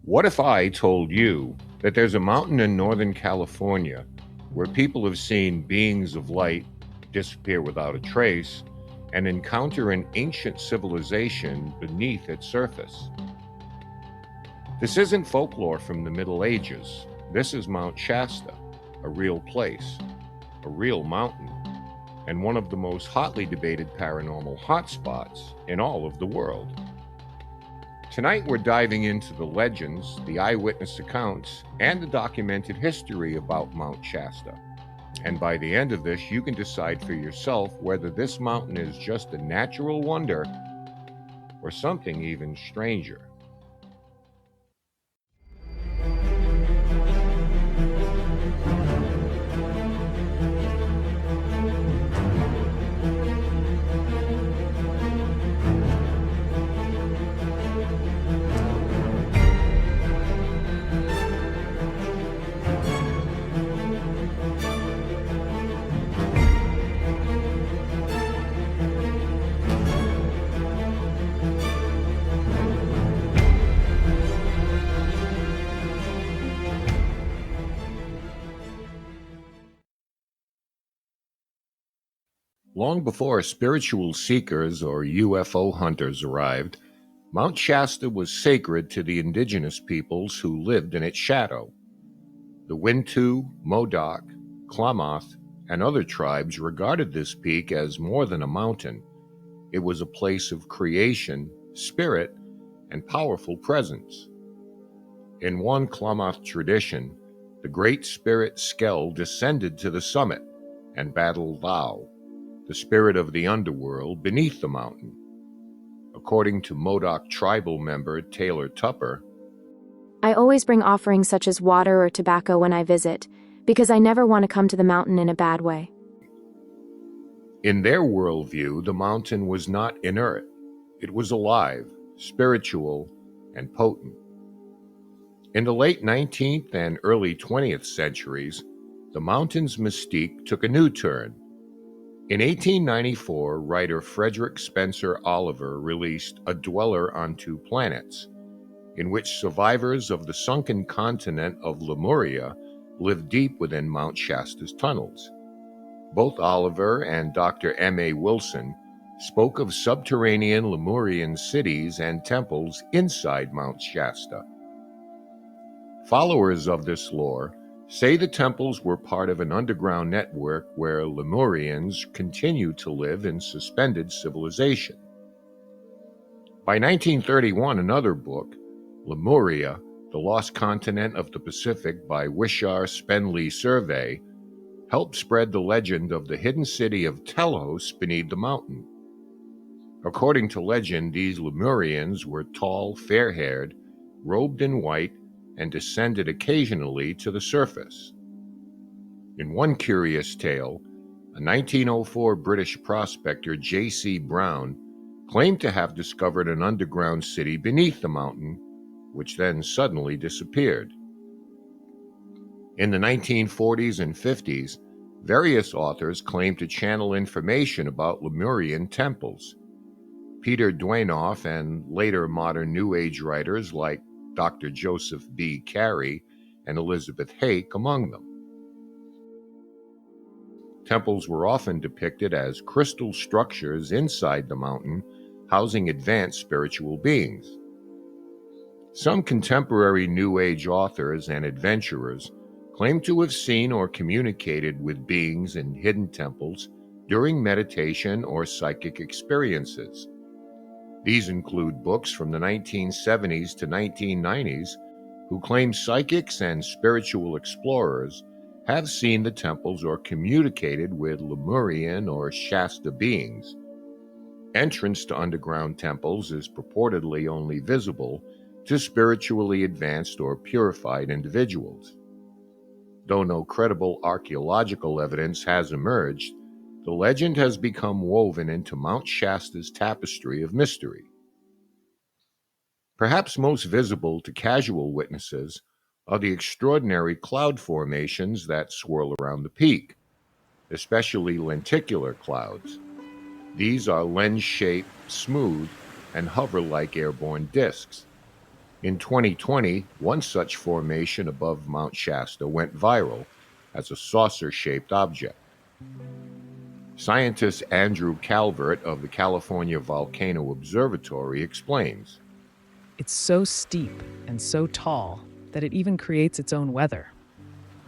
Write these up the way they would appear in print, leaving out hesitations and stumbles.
What if I told you that there's a mountain in Northern California where people have seen beings of light disappear without a trace and encounter an ancient civilization beneath its surface? This isn't folklore from the Middle Ages. This is Mount Shasta, a real place, a real mountain, and one of the most hotly debated paranormal hotspots in all of the world. Tonight, we're diving into the legends, the eyewitness accounts, and the documented history about Mount Shasta. And by the end of this, you can decide for yourself whether this mountain is just a natural wonder or something even stranger. Long before spiritual seekers or UFO hunters arrived, Mount Shasta was sacred to the indigenous peoples who lived in its shadow. The Wintu, Modoc, Klamath, and other tribes regarded this peak as more than a mountain. It was a place of creation, spirit, and powerful presence. In one Klamath tradition, the Great Spirit Skell descended to the summit and battled Thou, the spirit of the underworld, beneath the mountain. According to Modoc tribal member Taylor Tupper, I always bring offerings such as water or tobacco when I visit, because I never want to come to the mountain in a bad way. in their worldview, the mountain was not inert. It was alive, spiritual, and potent. In the late 19th and early 20th centuries, the mountain's mystique took a new turn. In 1894, writer Frederick Spencer Oliver released A Dweller on Two Planets, in which survivors of the sunken continent of Lemuria lived deep within Mount Shasta's tunnels. Both Oliver and Dr. M.A. Wilson spoke of subterranean Lemurian cities and temples inside Mount Shasta. Followers of this lore say the temples were part of an underground network where Lemurians continued to live in suspended civilization. By 1931, another book, Lemuria, The Lost Continent of the Pacific by Wishar Spenley Survey, helped spread the legend of the hidden city of Telos beneath the mountain. According to legend, these Lemurians were tall, fair-haired, robed in white, and descended occasionally to the surface. In one curious tale, a 1904 British prospector J.C. Brown claimed to have discovered an underground city beneath the mountain, which then suddenly disappeared. In the 1940s and 50s, various authors claimed to channel information about Lemurian temples. Peter Dwaynoff and later modern New Age writers like Dr. Joseph B. Carey and Elizabeth Hake among them. Temples were often depicted as crystal structures inside the mountain, housing advanced spiritual beings. Some contemporary New Age authors and adventurers claim to have seen or communicated with beings in hidden temples during meditation or psychic experiences. These include books from the 1970s to 1990s who claim psychics and spiritual explorers have seen the temples or communicated with Lemurian or Shasta beings. Entrance to underground temples is purportedly only visible to spiritually advanced or purified individuals. Though no credible archaeological evidence has emerged, the legend has become woven into Mount Shasta's tapestry of mystery. Perhaps most visible to casual witnesses are the extraordinary cloud formations that swirl around the peak, especially lenticular clouds. These are lens-shaped, smooth, and hover like airborne disks. In 2020, one such formation above Mount Shasta went viral as a saucer-shaped object. Scientist Andrew Calvert of the California Volcano Observatory explains. It's so steep and so tall that it even creates its own weather.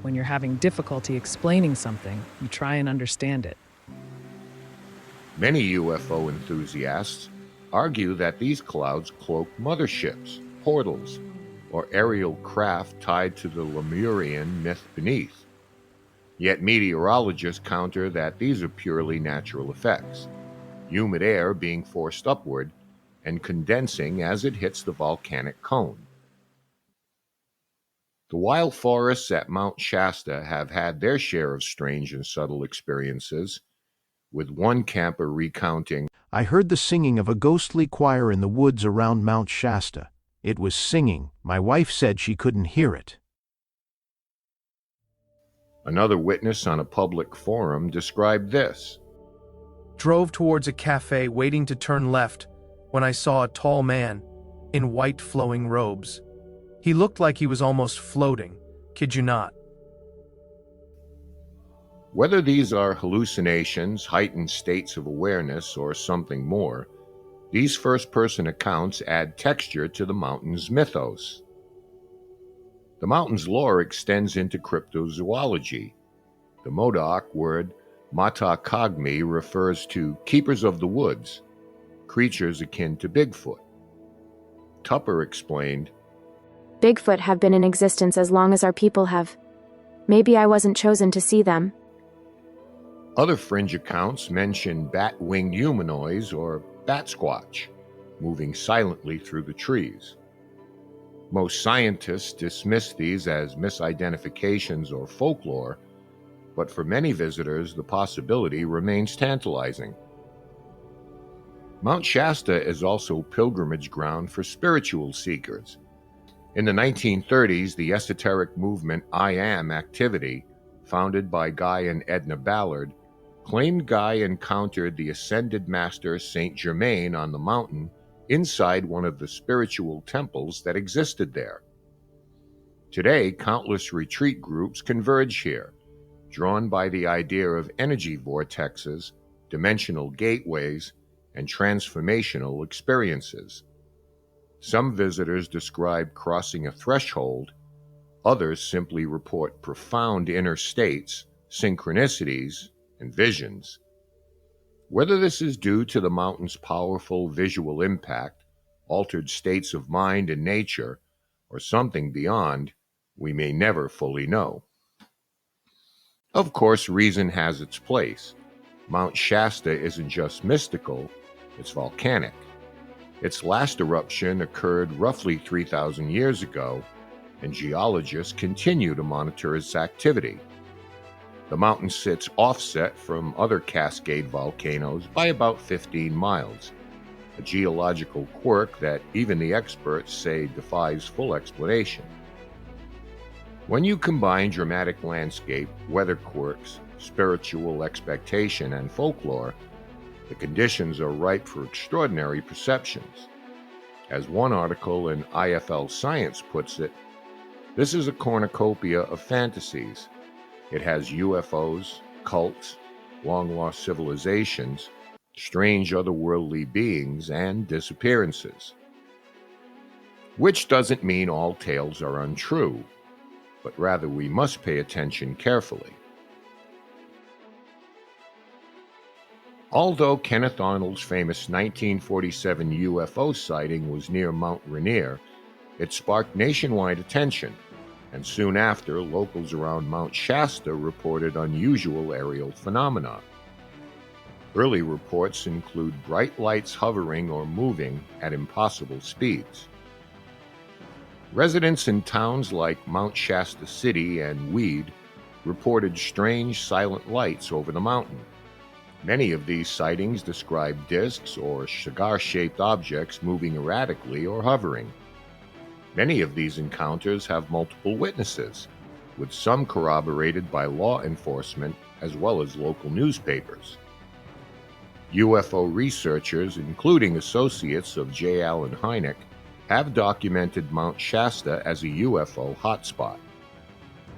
When you're having difficulty explaining something, you try and understand it. Many UFO enthusiasts argue that these clouds cloak motherships, portals, or aerial craft tied to the Lemurian myth beneath. Yet meteorologists counter that these are purely natural effects, humid air being forced upward and condensing as it hits the volcanic cone. The wild forests at Mount Shasta have had their share of strange and subtle experiences, with one camper recounting, I heard the singing of a ghostly choir in the woods around Mount Shasta. It was singing. My wife said she couldn't hear it. Another witness on a public forum described this. Drove towards a cafe waiting to turn left when I saw a tall man in white flowing robes. He looked like he was almost floating, kid you not. Whether these are hallucinations, heightened states of awareness, or something more, these first-person accounts add texture to the mountain's mythos. The mountain's lore extends into cryptozoology. The Modoc word Matakagmi refers to keepers of the woods, creatures akin to Bigfoot. Tupper explained, Bigfoot have been in existence as long as our people have. Maybe I wasn't chosen to see them. Other fringe accounts mention bat-winged humanoids or bat squatch, moving silently through the trees. Most scientists dismiss these as misidentifications or folklore, but for many visitors, the possibility remains tantalizing. Mount Shasta is also pilgrimage ground for spiritual seekers. In the 1930s, the esoteric movement I Am activity, founded by Guy and Edna Ballard, claimed Guy encountered the ascended master Saint Germain on the mountain inside one of the spiritual temples that existed there. Today, countless retreat groups converge here, drawn by the idea of energy vortexes, dimensional gateways, and transformational experiences. Some visitors describe crossing a threshold, others simply report profound inner states, synchronicities, and visions. Whether this is due to the mountain's powerful visual impact, altered states of mind and nature, or something beyond, we may never fully know. Of course, reason has its place. Mount Shasta isn't just mystical, it's volcanic. Its last eruption occurred roughly 3,000 years ago, and geologists continue to monitor its activity. The mountain sits offset from other Cascade volcanoes by about 15 miles, a geological quirk that even the experts say defies full explanation. When you combine dramatic landscape, weather quirks, spiritual expectation, and folklore, the conditions are ripe for extraordinary perceptions. As one article in IFL Science puts it, this is a cornucopia of fantasies. It has UFOs, cults, long-lost civilizations, strange otherworldly beings, and disappearances. Which doesn't mean all tales are untrue, but rather we must pay attention carefully. Although Kenneth Arnold's famous 1947 UFO sighting was near Mount Rainier, it sparked nationwide attention, and soon after, locals around Mount Shasta reported unusual aerial phenomena. Early reports include bright lights hovering or moving at impossible speeds. Residents in towns like Mount Shasta City and Weed reported strange silent lights over the mountain. Many of these sightings describe discs or cigar-shaped objects moving erratically or hovering. Many of these encounters have multiple witnesses, with some corroborated by law enforcement as well as local newspapers. UFO researchers, including associates of J. Allen Hynek, have documented Mount Shasta as a UFO hotspot.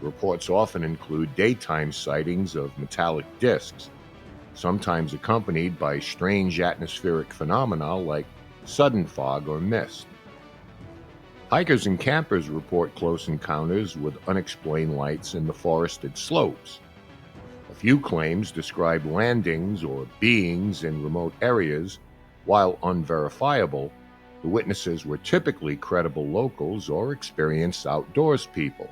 Reports often include daytime sightings of metallic disks, sometimes accompanied by strange atmospheric phenomena like sudden fog or mist. Hikers and campers report close encounters with unexplained lights in the forested slopes. A few claims describe landings or beings in remote areas. While unverifiable, the witnesses were typically credible locals or experienced outdoors people.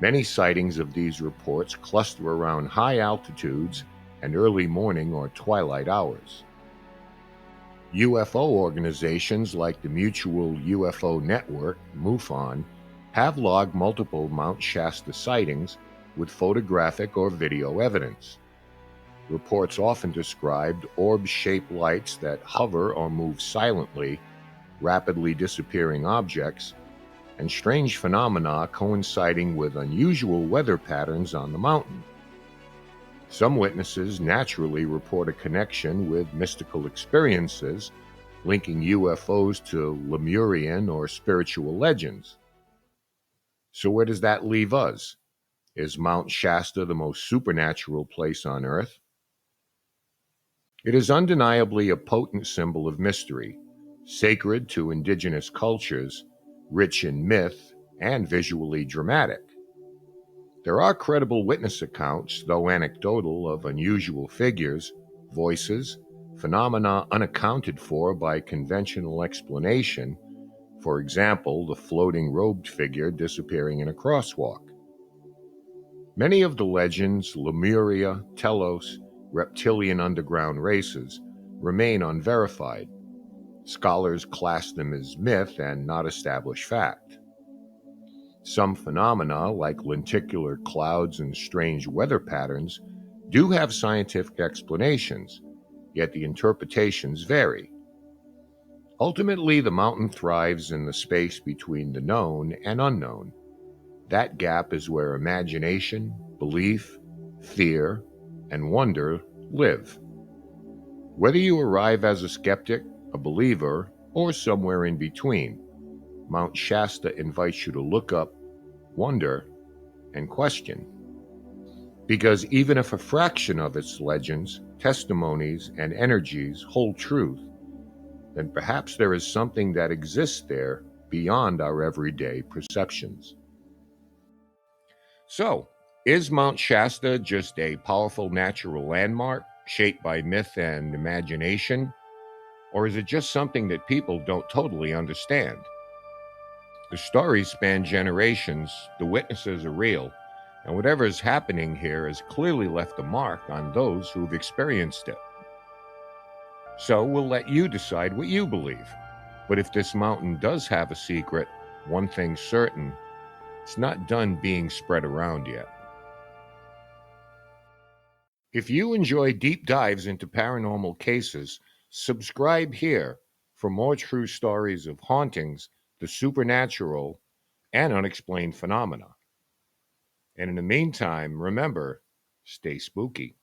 Many sightings of these reports cluster around high altitudes and early morning or twilight hours. UFO organizations like the Mutual UFO Network, MUFON, have logged multiple Mount Shasta sightings with photographic or video evidence. Reports often described orb-shaped lights that hover or move silently, rapidly disappearing objects, and strange phenomena coinciding with unusual weather patterns on the mountain. Some witnesses naturally report a connection with mystical experiences, linking UFOs to Lemurian or spiritual legends. So where does that leave us? Is Mount Shasta the most supernatural place on Earth? It is undeniably a potent symbol of mystery, sacred to indigenous cultures, rich in myth, and visually dramatic. There are credible witness accounts, though anecdotal, of unusual figures, voices, phenomena unaccounted for by conventional explanation, for example, the floating robed figure disappearing in a crosswalk. Many of the legends, Lemuria, Telos, reptilian underground races, remain unverified. Scholars class them as myth and not established fact. Some phenomena, like lenticular clouds and strange weather patterns, do have scientific explanations, yet the interpretations vary. Ultimately, the mountain thrives in the space between the known and unknown. That gap is where imagination, belief, fear, and wonder live. Whether you arrive as a skeptic, a believer, or somewhere in between, Mount Shasta invites you to look up, wonder, and question. Because even if a fraction of its legends, testimonies, and energies hold truth, then perhaps there is something that exists there beyond our everyday perceptions. So, is Mount Shasta just a powerful natural landmark shaped by myth and imagination? Or is it just something that people don't totally understand? The stories span generations, the witnesses are real, and whatever is happening here has clearly left a mark on those who've experienced it. So we'll let you decide what you believe. But if this mountain does have a secret, one thing's certain, it's not done being spread around yet. If you enjoy deep dives into paranormal cases, subscribe here for more true stories of hauntings, the supernatural, and unexplained phenomena. And in the meantime, remember, stay spooky.